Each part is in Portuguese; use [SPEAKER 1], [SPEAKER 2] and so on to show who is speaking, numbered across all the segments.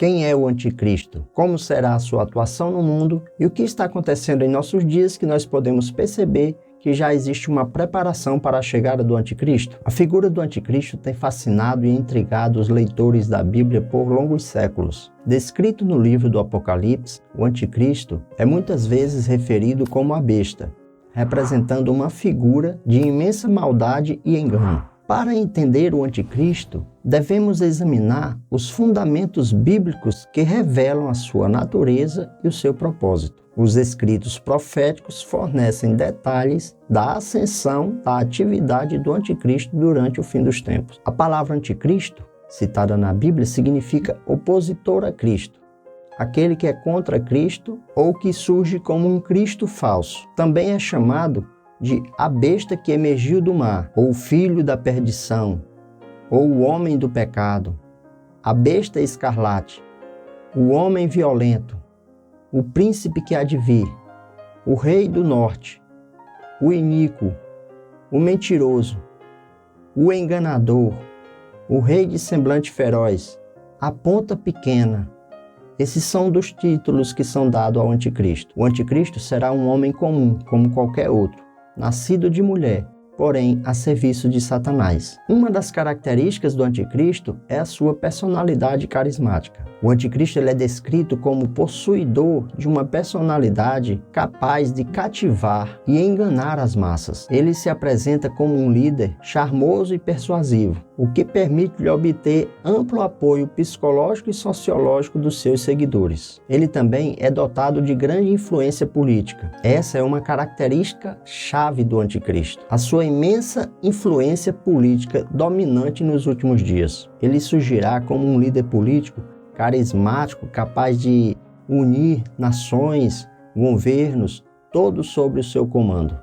[SPEAKER 1] Quem é o anticristo? Como será a sua atuação no mundo? E o que está acontecendo em nossos dias que nós podemos perceber que já existe uma preparação para a chegada do anticristo? A figura do anticristo tem fascinado e intrigado os leitores da Bíblia por longos séculos. Descrito no livro do Apocalipse, o anticristo é muitas vezes referido como a besta, representando uma figura de imensa maldade e engano. Para entender o anticristo, devemos examinar os fundamentos bíblicos que revelam a sua natureza e o seu propósito. Os escritos proféticos fornecem detalhes da ascensão da atividade do anticristo durante o fim dos tempos. A palavra anticristo, citada na Bíblia, significa opositor a Cristo, aquele que é contra Cristo ou que surge como um Cristo falso. Também é chamado de a besta que emergiu do mar, ou o filho da perdição, ou o homem do pecado, a besta escarlate, o homem violento, o príncipe que há de vir, o rei do norte, o iníquo, o mentiroso, o enganador, o rei de semblante feroz, a ponta pequena. Esses são dos títulos que são dados ao anticristo. O anticristo será um homem comum, como qualquer outro, nascido de mulher, porém a serviço de Satanás. Uma das características do anticristo é a sua personalidade carismática. O anticristo ele é descrito como possuidor de uma personalidade capaz de cativar e enganar as massas. Ele se apresenta como um líder charmoso e persuasivo, o que permite-lhe obter amplo apoio psicológico e sociológico dos seus seguidores. Ele também é dotado de grande influência política. Essa é uma característica chave do anticristo. A sua imensa influência política dominante nos últimos dias. Ele surgirá como um líder político carismático, capaz de unir nações, governos, todos sob o seu comando.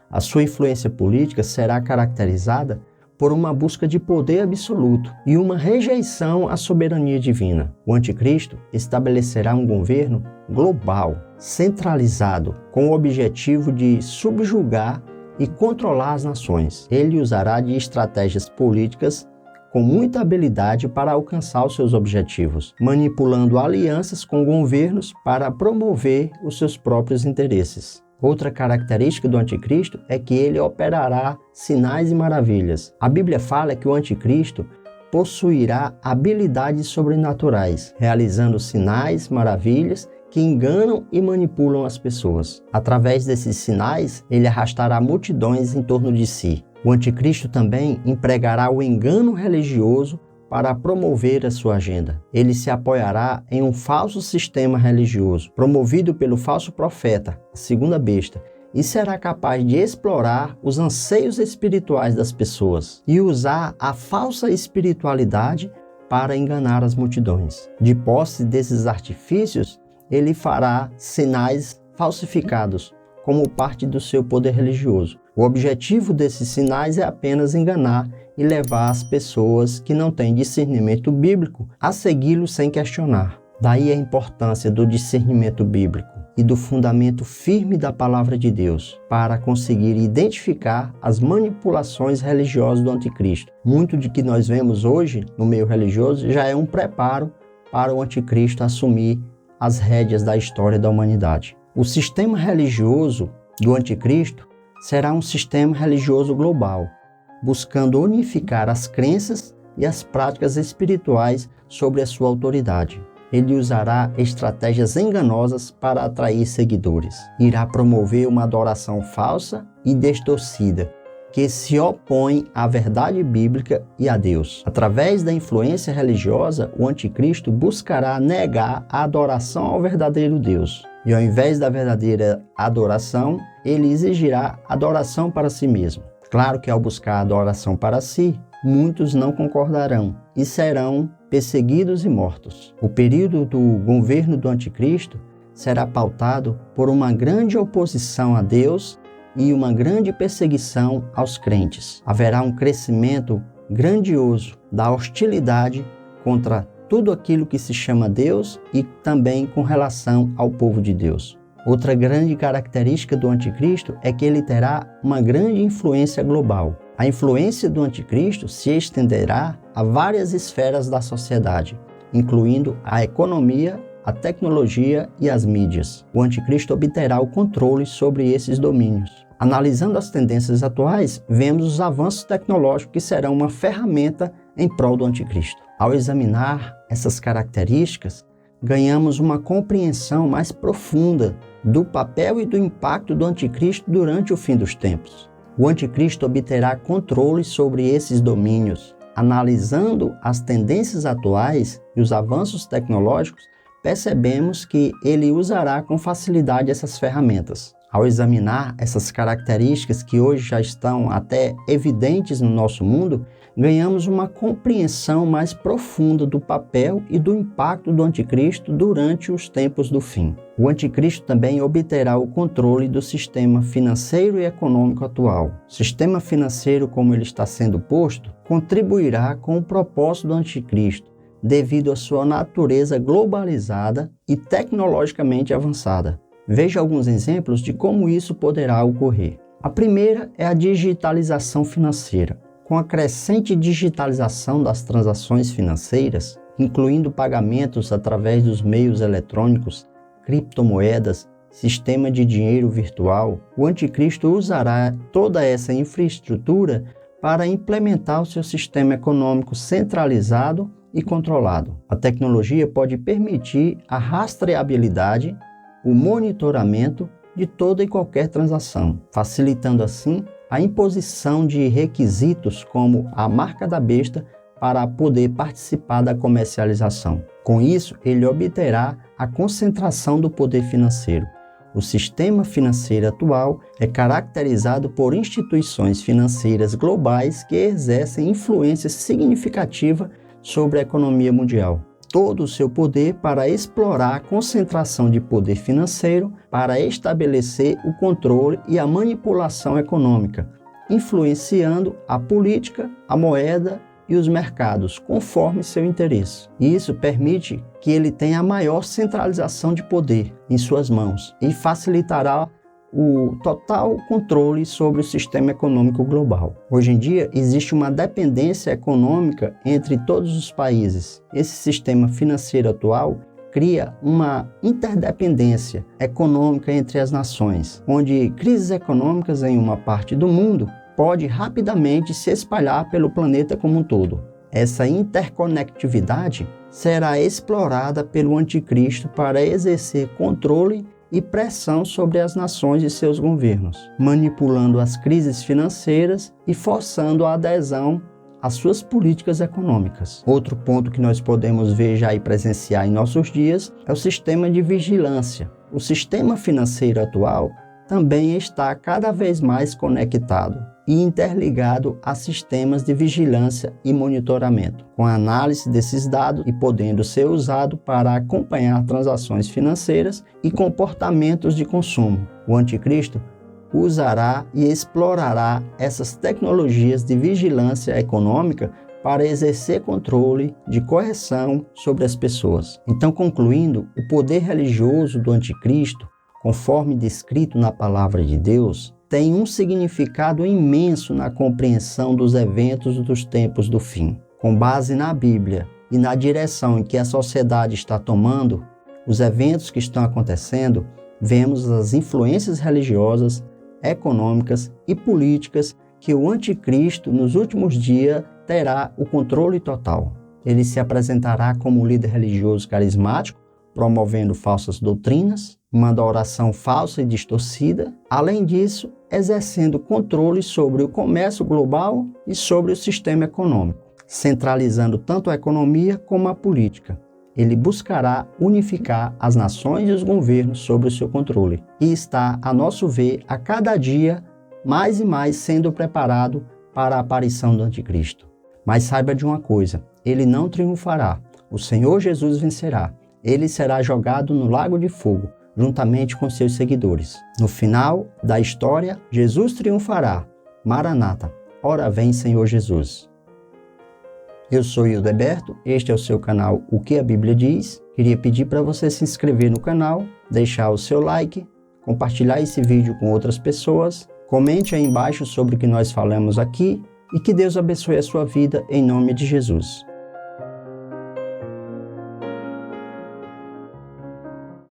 [SPEAKER 1] A sua influência política será caracterizada por uma busca de poder absoluto e uma rejeição à soberania divina. O anticristo estabelecerá um governo global, centralizado, com o objetivo de subjugar e controlar as nações. Ele usará de estratégias políticas com muita habilidade para alcançar os seus objetivos, manipulando alianças com governos para promover os seus próprios interesses. Outra característica do anticristo é que ele operará sinais e maravilhas. A Bíblia fala que o anticristo possuirá habilidades sobrenaturais, realizando sinais, maravilhas que enganam e manipulam as pessoas. Através desses sinais, ele arrastará multidões em torno de si. O anticristo também empregará o engano religioso para promover a sua agenda. Ele se apoiará em um falso sistema religioso, promovido pelo falso profeta, a segunda besta, e será capaz de explorar os anseios espirituais das pessoas e usar a falsa espiritualidade para enganar as multidões. De posse desses artifícios, ele fará sinais falsificados, como parte do seu poder religioso. O objetivo desses sinais é apenas enganar e levar as pessoas que não têm discernimento bíblico a segui-lo sem questionar. Daí a importância do discernimento bíblico e do fundamento firme da palavra de Deus para conseguir identificar as manipulações religiosas do anticristo. Muito de que nós vemos hoje no meio religioso já é um preparo para o anticristo assumir as rédeas da história da humanidade. O sistema religioso do anticristo será um sistema religioso global, buscando unificar as crenças e as práticas espirituais sobre a sua autoridade. Ele usará estratégias enganosas para atrair seguidores. Irá promover uma adoração falsa e distorcida, que se opõe à verdade bíblica e a Deus. Através da influência religiosa, o anticristo buscará negar a adoração ao verdadeiro Deus. E ao invés da verdadeira adoração, ele exigirá adoração para si mesmo. Claro que ao buscar adoração para si, muitos não concordarão e serão perseguidos e mortos. O período do governo do anticristo será pautado por uma grande oposição a Deus e uma grande perseguição aos crentes. Haverá um crescimento grandioso da hostilidade contra tudo aquilo que se chama Deus e também com relação ao povo de Deus. Outra grande característica do anticristo é que ele terá uma grande influência global. A influência do anticristo se estenderá a várias esferas da sociedade, incluindo a economia, a tecnologia e as mídias. O anticristo obterá o controle sobre esses domínios. Analisando as tendências atuais, vemos os avanços tecnológicos que serão uma ferramenta em prol do anticristo. Ao examinar essas características, ganhamos uma compreensão mais profunda do papel e do impacto do anticristo durante o fim dos tempos. O anticristo obterá controle sobre esses domínios. Analisando as tendências atuais e os avanços tecnológicos, percebemos que ele usará com facilidade essas ferramentas. Ao examinar essas características que hoje já estão até evidentes no nosso mundo, ganhamos uma compreensão mais profunda do papel e do impacto do anticristo durante os tempos do fim. O anticristo também obterá o controle do sistema financeiro e econômico atual. O sistema financeiro, como ele está sendo posto, contribuirá com o propósito do anticristo, devido à sua natureza globalizada e tecnologicamente avançada. Veja alguns exemplos de como isso poderá ocorrer. A primeira é a digitalização financeira. Com a crescente digitalização das transações financeiras, incluindo pagamentos através dos meios eletrônicos, criptomoedas, sistema de dinheiro virtual, o anticristo usará toda essa infraestrutura para implementar o seu sistema econômico centralizado e controlado. A tecnologia pode permitir a rastreabilidade, o monitoramento de toda e qualquer transação, facilitando assim a imposição de requisitos como a marca da besta para poder participar da comercialização. Com isso, ele obterá a concentração do poder financeiro. O sistema financeiro atual é caracterizado por instituições financeiras globais que exercem influência significativa sobre a economia mundial. Todo o seu poder para explorar a concentração de poder financeiro para estabelecer o controle e a manipulação econômica, influenciando a política, a moeda e os mercados conforme seu interesse. E isso permite que ele tenha a maior centralização de poder em suas mãos e facilitará o total controle sobre o sistema econômico global. Hoje em dia, existe uma dependência econômica entre todos os países. Esse sistema financeiro atual cria uma interdependência econômica entre as nações, onde crises econômicas em uma parte do mundo pode rapidamente se espalhar pelo planeta como um todo. Essa interconectividade será explorada pelo anticristo para exercer controle e pressão sobre as nações e seus governos, manipulando as crises financeiras e forçando a adesão às suas políticas econômicas. Outro ponto que nós podemos ver já e presenciar em nossos dias é o sistema de vigilância. O sistema financeiro atual também está cada vez mais conectado e interligado a sistemas de vigilância e monitoramento, com a análise desses dados e podendo ser usado para acompanhar transações financeiras e comportamentos de consumo. O anticristo usará e explorará essas tecnologias de vigilância econômica para exercer controle de correção sobre as pessoas. Então, concluindo, o poder religioso do anticristo, conforme descrito na palavra de Deus, tem um significado imenso na compreensão dos eventos dos tempos do fim. Com base na Bíblia e na direção em que a sociedade está tomando, os eventos que estão acontecendo, vemos as influências religiosas, econômicas e políticas que o anticristo nos últimos dias terá o controle total. Ele se apresentará como um líder religioso carismático, promovendo falsas doutrinas, uma adoração falsa e distorcida. Além disso, exercendo controle sobre o comércio global e sobre o sistema econômico, centralizando tanto a economia como a política. Ele buscará unificar as nações e os governos sob o seu controle e está, a nosso ver, a cada dia mais e mais sendo preparado para a aparição do anticristo. Mas saiba de uma coisa, ele não triunfará. O Senhor Jesus vencerá. Ele será jogado no lago de fogo, juntamente com seus seguidores. No final da história, Jesus triunfará. Maranata, ora vem, Senhor Jesus. Eu sou Hildeberto, este é o seu canal O que a Bíblia Diz. Queria pedir para você se inscrever no canal, deixar o seu like, compartilhar esse vídeo com outras pessoas, comente aí embaixo sobre o que nós falamos aqui e que Deus abençoe a sua vida em nome de Jesus.